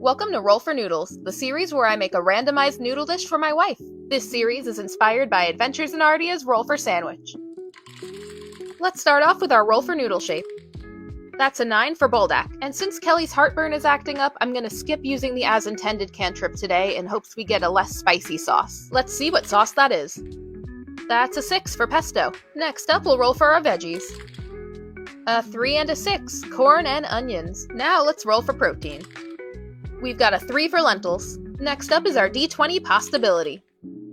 Welcome to Roll for Noodles, the series where I make a randomized noodle dish for my wife. This series is inspired by Adventures in Ardia's Roll for Sandwich. Let's start off with our roll for noodle shape. That's a 9 for Boldak, and since Kelly's heartburn is acting up, I'm gonna skip using the as intended cantrip today in hopes we get a less spicy sauce. Let's see what sauce that is. That's a 6 for pesto. Next up, we'll roll for our veggies. A 3 and a 6, corn and onions. Now let's roll for protein. We've got a 3 for lentils. Next up is our D20 pastability.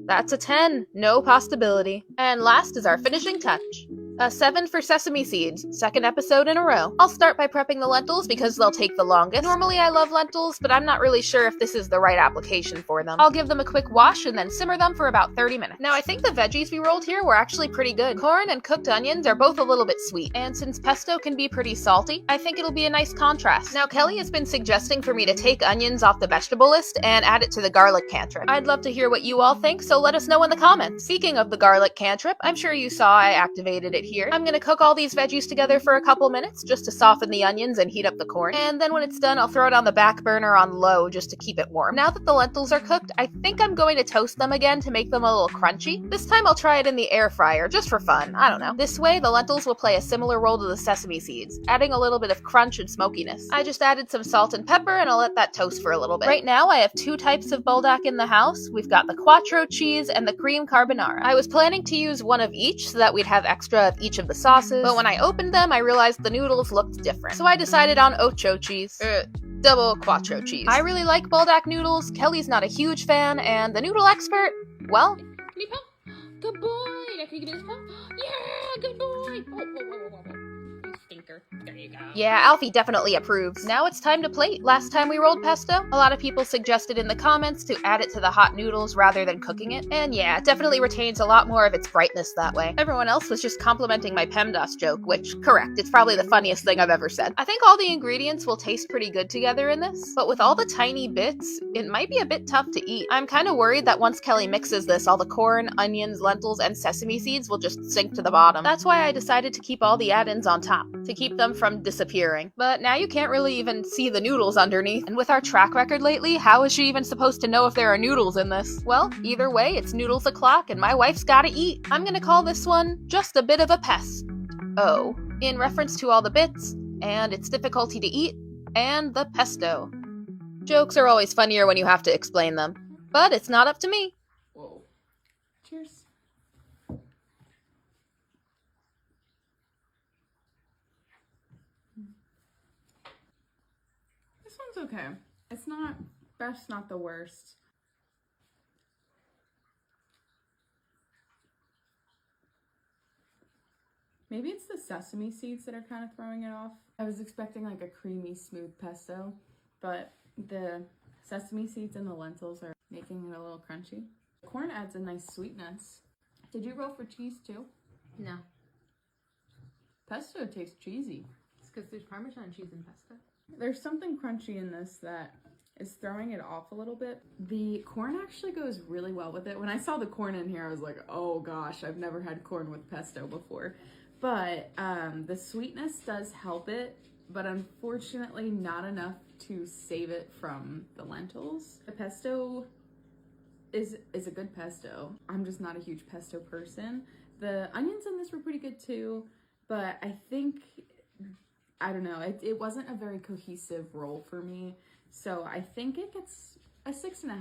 That's a 10, no pastability. And last is our finishing touch. A 7 for sesame seeds, second episode in a row. I'll start by prepping the lentils because they'll take the longest. Normally I love lentils, but I'm not really sure if this is the right application for them. I'll give them a quick wash and then simmer them for about 30 minutes. Now I think the veggies we rolled here were actually pretty good. Corn and cooked onions are both a little bit sweet, and since pesto can be pretty salty, I think it'll be a nice contrast. Now Kelly has been suggesting for me to take onions off the vegetable list and add it to the garlic cantrip. I'd love to hear what you all think, so let us know in the comments. Speaking of the garlic cantrip, I'm sure you saw I activated it here. I'm gonna cook all these veggies together for a couple minutes just to soften the onions and heat up the corn. And then when it's done, I'll throw it on the back burner on low just to keep it warm. Now that the lentils are cooked, I think I'm going to toast them again to make them a little crunchy. This time I'll try it in the air fryer, just for fun. I don't know. This way, the lentils will play a similar role to the sesame seeds, adding a little bit of crunch and smokiness. I just added some salt and pepper and I'll let that toast for a little bit. Right now, I have 2 types of Buldak in the house. We've got the Quattro cheese and the cream carbonara. I was planning to use one of each so that we'd have extra of each of the sauces, but when I opened them, I realized the noodles looked different. So I decided on Ocho cheese. Double Quattro cheese. I really like Buldak noodles, Kelly's not a huge fan, and the noodle expert, well... Can you pump? Good boy! Now can you give me this pump? Yeah! Good boy! Oh. You stinker. There you go. Yeah, Alfie definitely approves. Now it's time to plate. Last time we rolled pesto, a lot of people suggested in the comments to add it to the hot noodles rather than cooking it. And yeah, it definitely retains a lot more of its brightness that way. Everyone else was just complimenting my PEMDAS joke, which, correct, it's probably the funniest thing I've ever said. I think all the ingredients will taste pretty good together in this, but with all the tiny bits, it might be a bit tough to eat. I'm kind of worried that once Kelly mixes this, all the corn, onions, lentils, and sesame seeds will just sink to the bottom. That's why I decided to keep all the add-ins on top, to keep them from disappearing. But now you can't really even see the noodles underneath. And with our track record lately, how is she even supposed to know if there are noodles in this? Well, either way, it's noodles o'clock and my wife's gotta eat. I'm gonna call this one just a bit of a PEST. Oh, in reference to all the bits, and its difficulty to eat, and the pesto. Jokes are always funnier when you have to explain them, but it's not up to me. Whoa. Cheers. This one's okay. It's not best, not the worst. Maybe it's the sesame seeds that are kind of throwing it off. I was expecting like a creamy, smooth pesto, but the sesame seeds and the lentils are making it a little crunchy. The corn adds a nice sweetness. Did you roll for cheese too? No, Pesto tastes cheesy. it's because there's Parmesan cheese in pesto. There's something crunchy in this that is throwing it off a little bit. The corn actually goes really well with it. When I saw the corn in here, I was like, oh gosh, I've never had corn with pesto before. But the sweetness does help it, but unfortunately not enough to save it from the lentils. The pesto is a good pesto. I'm just not a huge pesto person. The onions in this were pretty good too, but I think, I don't know, it wasn't a very cohesive roll for me. So I think it gets a 6.5.